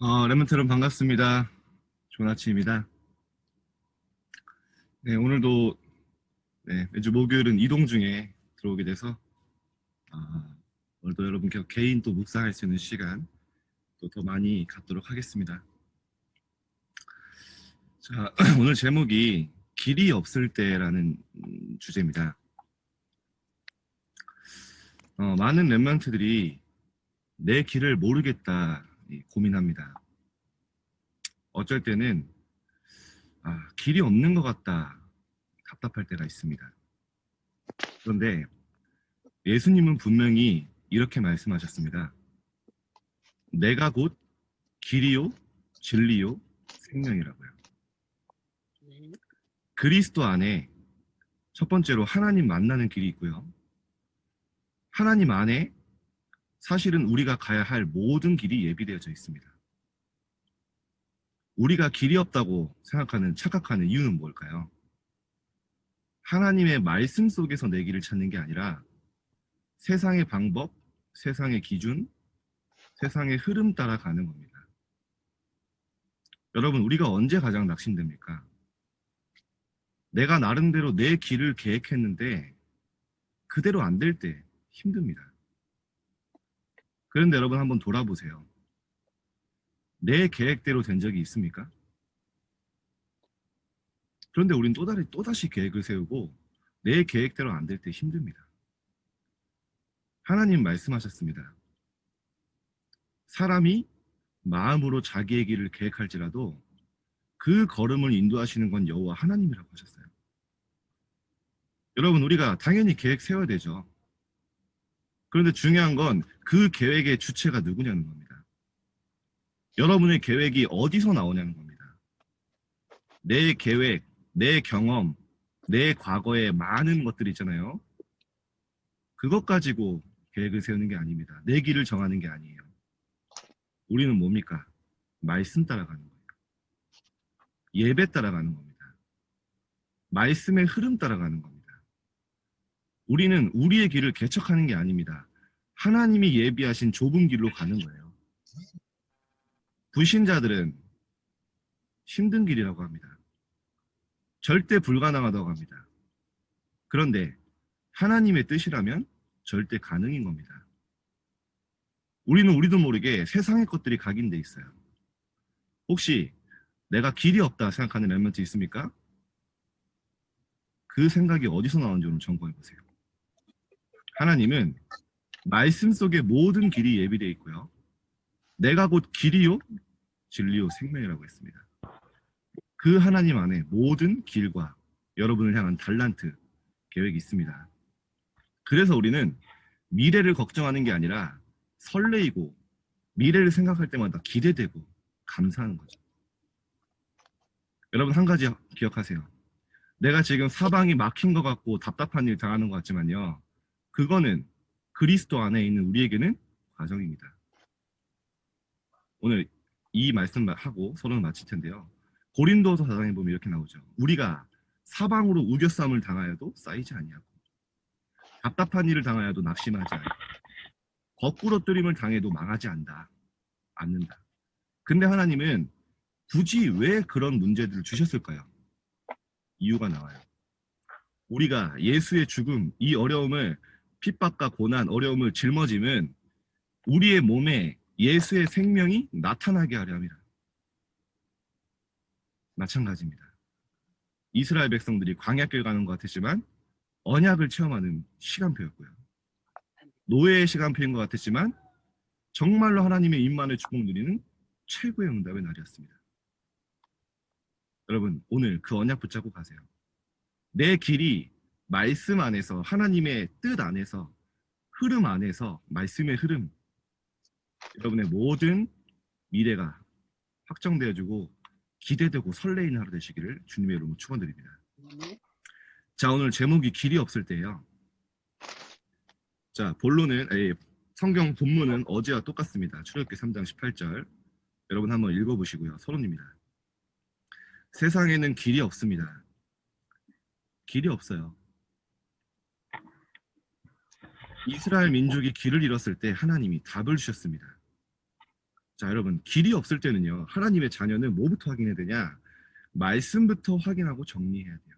레몬트럼 반갑습니다. 좋은 아침입니다. 네, 오늘도 매주 목요일은 이동 중에 들어오게 돼서 오늘도 여러분께 개인 또 묵상할 수 있는 시간 또 더 많이 갖도록 하겠습니다. 자, 오늘 제목이 길이 없을 때라는 주제입니다. 많은 렘넌트들이 내 길을 모르겠다 고민합니다. 어쩔 때는 길이 없는 것 같다 답답할 때가 있습니다. 그런데 예수님은 분명히 이렇게 말씀하셨습니다. 내가 곧 길이요, 진리요, 생명이라고요. 그리스도 안에 첫 번째로 하나님 만나는 길이 있고요. 하나님 안에 사실은 우리가 가야 할 모든 길이 예비되어져 있습니다. 우리가 길이 없다고 착각하는 이유는 뭘까요? 하나님의 말씀 속에서 내 길을 찾는 게 아니라 세상의 방법, 세상의 기준, 세상의 흐름 따라 가는 겁니다. 여러분, 우리가 언제 가장 낙심됩니까? 내가 나름대로 내 길을 계획했는데 그대로 안 될 때 힘듭니다. 그런데 여러분 한번 돌아보세요. 내 계획대로 된 적이 있습니까? 그런데 우린 또다시 계획을 세우고 내 계획대로 안 될 때 힘듭니다. 하나님 말씀하셨습니다. 사람이 마음으로 자기의 길을 계획할지라도 그 걸음을 인도하시는 건 여호와 하나님이라고 하셨어요. 여러분, 우리가 당연히 계획 세워야 되죠. 그런데 중요한 건 그 계획의 주체가 누구냐는 겁니다. 여러분의 계획이 어디서 나오냐는 겁니다. 내 계획, 내 경험, 내 과거의 많은 것들 있잖아요. 그것 가지고 계획을 세우는 게 아닙니다. 내 길을 정하는 게 아니에요. 우리는 뭡니까? 말씀 따라가는 거예요. 예배 따라가는 겁니다. 말씀의 흐름 따라가는 겁니다. 우리는 우리의 길을 개척하는 게 아닙니다. 하나님이 예비하신 좁은 길로 가는 거예요. 불신자들은 힘든 길이라고 합니다. 절대 불가능하다고 합니다. 그런데 하나님의 뜻이라면 절대 가능인 겁니다. 우리도 모르게 세상의 것들이 각인돼 있어요. 혹시 내가 길이 없다 생각하는 렘넌트 있습니까? 그 생각이 어디서 나오는지 좀 점검해 보세요. 하나님은 말씀 속에 모든 길이 예비되어 있고요. 내가 곧 길이요, 진리요, 생명이라고 했습니다. 그 하나님 안에 모든 길과 여러분을 향한 달란트, 계획이 있습니다. 그래서 우리는 미래를 걱정하는 게 아니라 설레이고 미래를 생각할 때마다 기대되고 감사하는 거죠. 여러분, 한 가지 기억하세요. 내가 지금 사방이 막힌 것 같고 답답한 일 당하는 것 같지만요. 그거는 그리스도 안에 있는 우리에게는 과정입니다. 오늘 이 말씀하고 서론을 마칠 텐데요. 고린도서 4장에 보면 이렇게 나오죠. 우리가 사방으로 우겨싸움을 당하여도 쌓이지 아니하고 답답한 일을 당하여도 낙심하지 않고 거꾸로 뜨림을 당해도 망하지 않는다. 근데 하나님은 굳이 왜 그런 문제들을 주셨을까요? 이유가 나와요. 우리가 예수의 죽음, 이 어려움을 핍박과 고난, 어려움을 짊어지면 우리의 몸에 예수의 생명이 나타나게 하려 합니다. 마찬가지입니다. 이스라엘 백성들이 광야길 가는 것 같았지만 언약을 체험하는 시간표였고요. 노예의 시간표인 것 같았지만 정말로 하나님의 임만의 축복 누리는 최고의 응답의 날이었습니다. 여러분, 오늘 그 언약 붙잡고 가세요. 내 길이 말씀 안에서, 하나님의 뜻 안에서, 흐름 안에서, 말씀의 흐름, 여러분의 모든 미래가 확정되어지고 기대되고 설레이는 하루 되시기를 주님의 이름으로 축원드립니다. 자, 오늘 제목이 길이 없을 때예요. 자, 성경 본문은 어제와 똑같습니다. 출애굽기 3장 18절. 여러분 한번 읽어보시고요. 서론입니다. 세상에는 길이 없습니다. 길이 없어요. 이스라엘 민족이 길을 잃었을 때 하나님이 답을 주셨습니다. 자, 여러분, 길이 없을 때는요, 하나님의 자녀는 뭐부터 확인해야 되냐? 말씀부터 확인하고 정리해야 돼요.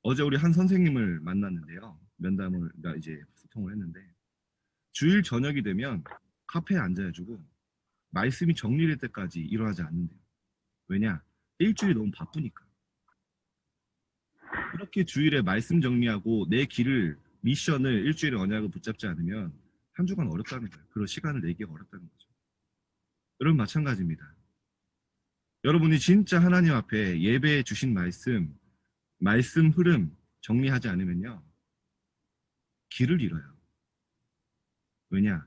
어제 우리 한 선생님을 만났는데요. 면담을, 그러니까 이제 소통을 했는데, 주일 저녁이 되면 카페에 앉아가지고 말씀이 정리될 때까지 일어나지 않는데요. 왜냐? 일주일이 너무 바쁘니까. 이렇게 주일에 말씀 정리하고 내 길을, 미션을 일주일에 언약을 붙잡지 않으면 한 주간 어렵다는 거예요. 그런 시간을 내기가 어렵다는 거죠. 여러분 마찬가지입니다. 여러분이 진짜 하나님 앞에 예배해 주신 말씀 흐름 정리하지 않으면요. 길을 잃어요. 왜냐?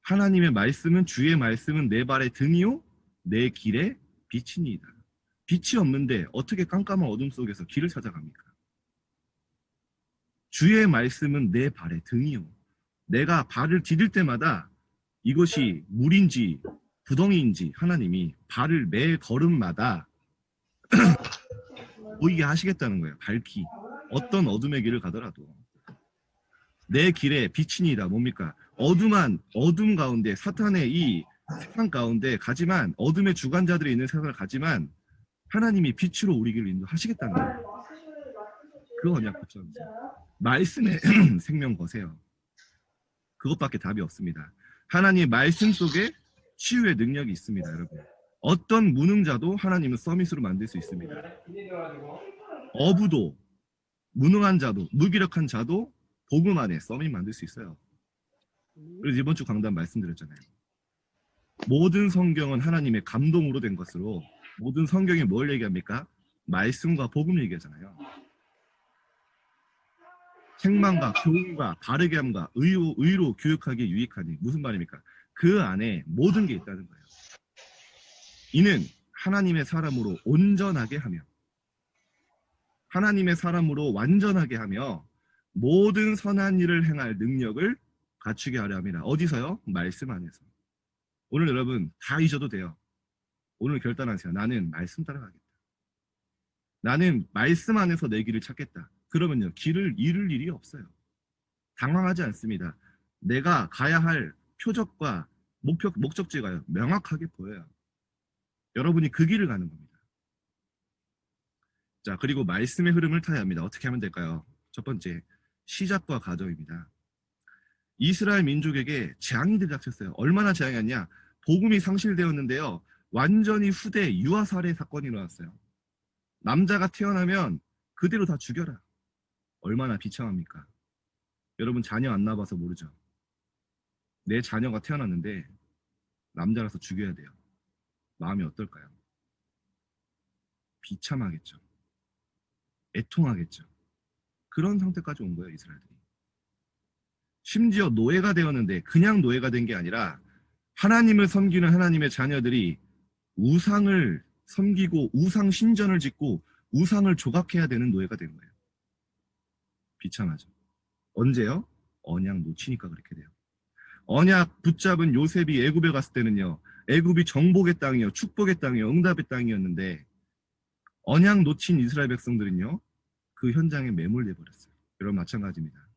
하나님의 말씀은, 주의 말씀은 내 발의 등이요 내 길의 빛이니이다. 빛이 없는데 어떻게 깜깜한 어둠 속에서 길을 찾아갑니까? 주의 말씀은 내 발의 등이요. 내가 발을 디딜 때마다 이것이 물인지 구덩이인지 하나님이 발을 매 걸음마다 보이게 하시겠다는 거예요. 밝히. 어떤 어둠의 길을 가더라도. 내 길에 빛이니이다. 뭡니까? 어둠 가운데, 사탄의 이 세상 가운데 가지만, 어둠의 주관자들이 있는 세상을 가지만 하나님이 빛으로 우리 길을 인도하시겠다는 거예요. 그 언약 붙잡으세요. 말씀의 생명 거세요. 그것밖에 답이 없습니다. 하나님의 말씀 속에 치유의 능력이 있습니다, 여러분. 어떤 무능자도 하나님은 서밋으로 만들 수 있습니다. 어부도, 무능한 자도, 무기력한 자도 복음 안에 서밋 만들 수 있어요. 그래서 이번 주 강단 말씀드렸잖아요. 모든 성경은 하나님의 감동으로 된 것으로, 모든 성경이 뭘 얘기합니까? 말씀과 복음 얘기하잖아요. 책망과 교훈과 바르게 함과 의로 교육하기에 유익하니, 무슨 말입니까? 그 안에 모든 게 있다는 거예요. 이는 하나님의 사람으로 온전하게 하며, 하나님의 사람으로 완전하게 하며 모든 선한 일을 행할 능력을 갖추게 하려 합니다. 어디서요? 말씀 안에서. 오늘 여러분 다 잊어도 돼요. 오늘 결단하세요. 나는 말씀 따라가겠다. 나는 말씀 안에서 내 길을 찾겠다. 그러면요, 길을 잃을 일이 없어요. 당황하지 않습니다. 내가 가야 할 표적과 목적지가 명확하게 보여요. 여러분이 그 길을 가는 겁니다. 자, 그리고 말씀의 흐름을 타야 합니다. 어떻게 하면 될까요? 첫 번째, 시작과 과정입니다. 이스라엘 민족에게 재앙이 들이닥쳤어요. 얼마나 재앙이었냐? 복음이 상실되었는데요. 완전히 후대 유아살해 사건이 일어났어요. 남자가 태어나면 그대로 다 죽여라. 얼마나 비참합니까? 여러분 자녀 안 낳아봐서 모르죠. 내 자녀가 태어났는데 남자라서 죽여야 돼요. 마음이 어떨까요? 비참하겠죠. 애통하겠죠. 그런 상태까지 온 거예요, 이스라엘들이. 심지어 노예가 되었는데 그냥 노예가 된 게 아니라 하나님을 섬기는 하나님의 자녀들이 우상을 섬기고 우상 신전을 짓고 우상을 조각해야 되는 노예가 된 거예요. 비참하죠. 언제요? 언약 놓치니까 그렇게 돼요. 언약 붙잡은 요셉이 애굽에 갔을 때는요, 애굽이 정복의 땅이요, 축복의 땅이요, 응답의 땅이었는데 언약 놓친 이스라엘 백성들은요, 그 현장에 매몰돼 버렸어요. 여러분 마찬가지입니다.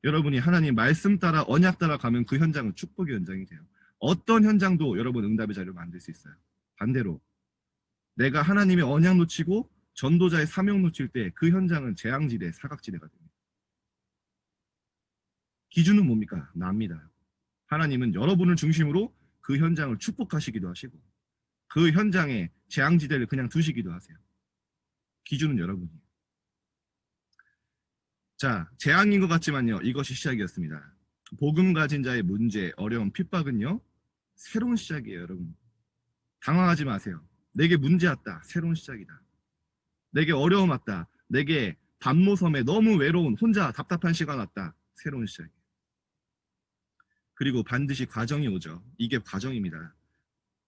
여러분이 하나님 말씀 따라 언약 따라 가면 그 현장은 축복의 현장이 돼요. 어떤 현장도 여러분 응답의 자리로 만들 수 있어요. 반대로 내가 하나님의 언약 놓치고 전도자의 사명 놓칠 때 그 현장은 재앙지대, 사각지대가 됩니다. 기준은 뭡니까? 나입니다. 하나님은 여러분을 중심으로 그 현장을 축복하시기도 하시고 그 현장에 재앙지대를 그냥 두시기도 하세요. 기준은 여러분이에요. 자, 재앙인 것 같지만요, 이것이 시작이었습니다. 복음 가진 자의 문제, 어려움, 핍박은요, 새로운 시작이에요, 여러분. 당황하지 마세요. 내게 문제 왔다. 새로운 시작이다. 내게 어려움 왔다. 내게 밤모섬에 너무 외로운 혼자 답답한 시간 왔다. 새로운 시작이에요. 그리고 반드시 과정이 오죠. 이게 과정입니다.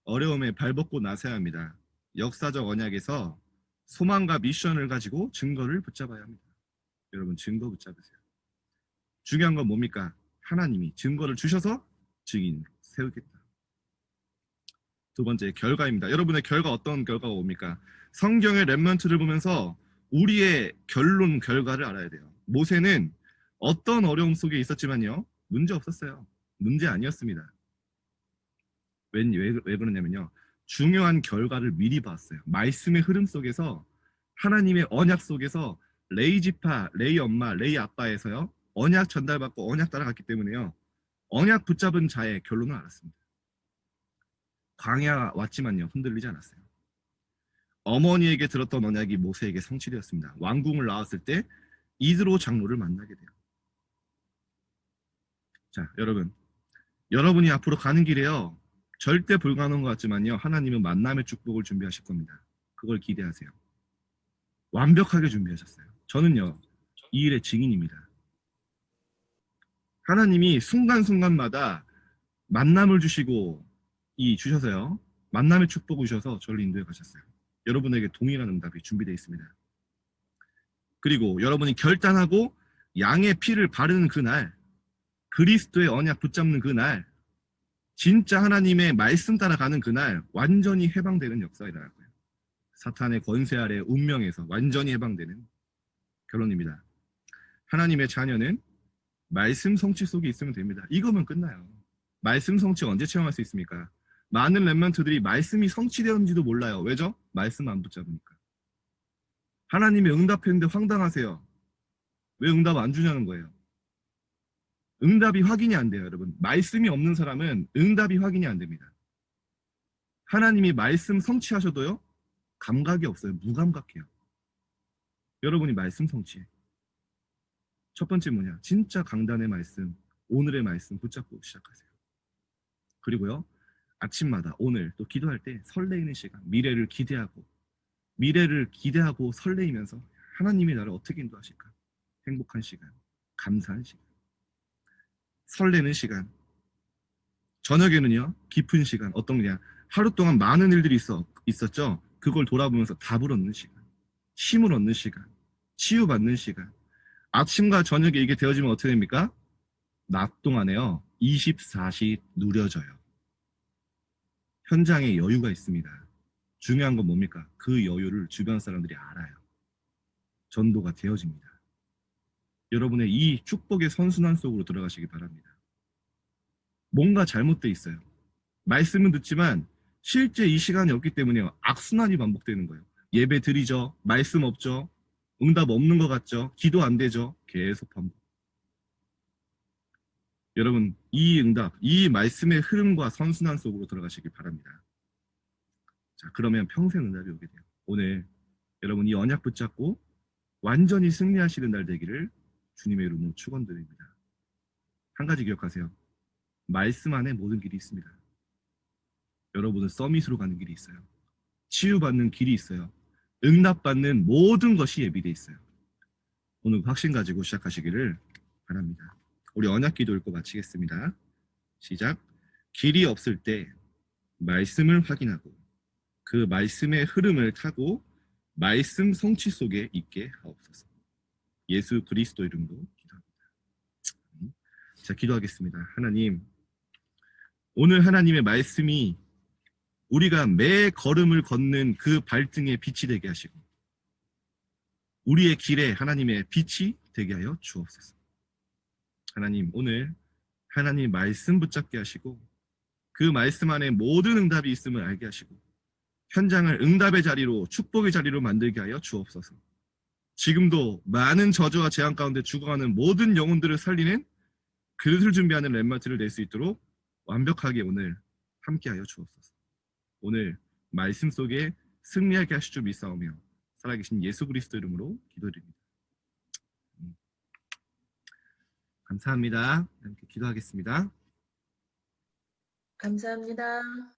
어려움에 발벗고 나서야 합니다. 역사적 언약에서 소망과 미션을 가지고 증거를 붙잡아야 합니다. 여러분 증거 붙잡으세요. 중요한 건 뭡니까? 하나님이 증거를 주셔서 증인 세우겠다. 두 번째, 결과입니다. 여러분의 결과, 어떤 결과가 옵니까? 성경의 렘넌트를 보면서 우리의 결과를 알아야 돼요. 모세는 어떤 어려움 속에 있었지만요, 문제 없었어요. 문제 아니었습니다. 왜 그러냐면요. 중요한 결과를 미리 봤어요. 말씀의 흐름 속에서 하나님의 언약 속에서 레이 지파, 레이 엄마, 레이 아빠에서요. 언약 전달받고 언약 따라갔기 때문에요. 언약 붙잡은 자의 결론을 알았습니다. 광야 왔지만요. 흔들리지 않았어요. 어머니에게 들었던 언약이 모세에게 성취되었습니다. 왕궁을 나왔을 때 이드로 장로를 만나게 돼요. 자, 여러분이 앞으로 가는 길에요. 절대 불가능한 것 같지만요. 하나님은 만남의 축복을 준비하실 겁니다. 그걸 기대하세요. 완벽하게 준비하셨어요. 저는요. 이 일의 증인입니다. 하나님이 순간순간마다 만남을 주셔서요. 만남의 축복을 주셔서 저를 인도해 가셨어요. 여러분에게 동일한 응답이 준비되어 있습니다. 그리고 여러분이 결단하고 양의 피를 바르는 그날, 그리스도의 언약 붙잡는 그날, 진짜 하나님의 말씀 따라가는 그날 완전히 해방되는 역사가 일어날 거예요. 사탄의 권세 아래 운명에서 완전히 해방되는 결론입니다. 하나님의 자녀는 말씀 성취 속에 있으면 됩니다. 이거면 끝나요. 말씀 성취 언제 체험할 수 있습니까? 많은 렘넌트들이 말씀이 성취되었는지도 몰라요. 왜죠? 말씀 안 붙잡으니까. 하나님의 응답했는데 황당하세요. 왜 응답 안 주냐는 거예요. 응답이 확인이 안 돼요, 여러분. 말씀이 없는 사람은 응답이 확인이 안 됩니다. 하나님이 말씀 성취하셔도요, 감각이 없어요. 무감각해요. 여러분이 말씀 성취해. 첫 번째 뭐냐? 진짜 강단의 말씀, 오늘의 말씀 붙잡고 시작하세요. 그리고요, 아침마다 오늘 또 기도할 때 설레이는 시간, 미래를 기대하고 설레이면서 하나님이 나를 어떻게 인도하실까? 행복한 시간, 감사한 시간, 설레는 시간. 저녁에는요, 깊은 시간, 어떤 거냐? 하루 동안 많은 일들이 있었죠? 그걸 돌아보면서 답을 얻는 시간, 힘을 얻는 시간, 치유받는 시간. 아침과 저녁에 이게 되어지면 어떻게 됩니까? 낮 동안에요, 24시 누려져요. 현장에 여유가 있습니다. 중요한 건 뭡니까? 그 여유를 주변 사람들이 알아요. 전도가 되어집니다. 여러분의 이 축복의 선순환 속으로 들어가시기 바랍니다. 뭔가 잘못돼 있어요. 말씀은 듣지만 실제 이 시간이 없기 때문에 악순환이 반복되는 거예요. 예배 드리죠. 말씀 없죠. 응답 없는 것 같죠. 기도 안 되죠. 계속 반복. 여러분, 이 응답, 이 말씀의 흐름과 선순환 속으로 들어가시기 바랍니다. 자, 그러면 평생 응답이 오게 돼요. 오늘 여러분 이 언약 붙잡고 완전히 승리하시는 날 되기를 주님의 이름으로 축원드립니다. 한 가지 기억하세요. 말씀 안에 모든 길이 있습니다. 여러분은 서밋으로 가는 길이 있어요. 치유받는 길이 있어요. 응답받는 모든 것이 예비되어 있어요. 오늘 확신 가지고 시작하시기를 바랍니다. 우리 언약 기도 읽고 마치겠습니다. 시작. 길이 없을 때 말씀을 확인하고 그 말씀의 흐름을 타고 말씀 성취 속에 있게 하옵소서. 예수 그리스도 이름으로 기도합니다. 자, 기도하겠습니다. 하나님, 오늘 하나님의 말씀이 우리가 매 걸음을 걷는 그 발등에 빛이 되게 하시고 우리의 길에 하나님의 빛이 되게 하여 주옵소서. 하나님, 오늘 하나님 말씀 붙잡게 하시고 그 말씀 안에 모든 응답이 있음을 알게 하시고 현장을 응답의 자리로 축복의 자리로 만들게 하여 주옵소서. 지금도 많은 저주와 재앙 가운데 죽어가는 모든 영혼들을 살리는 그릇을 준비하는 렘넌트를 낼 수 있도록 완벽하게 오늘 함께하여 주옵소서. 오늘 말씀 속에 승리하게 하실 줄 믿사오며 살아계신 예수 그리스도 이름으로 기도드립니다. 감사합니다. 함께 기도하겠습니다. 감사합니다.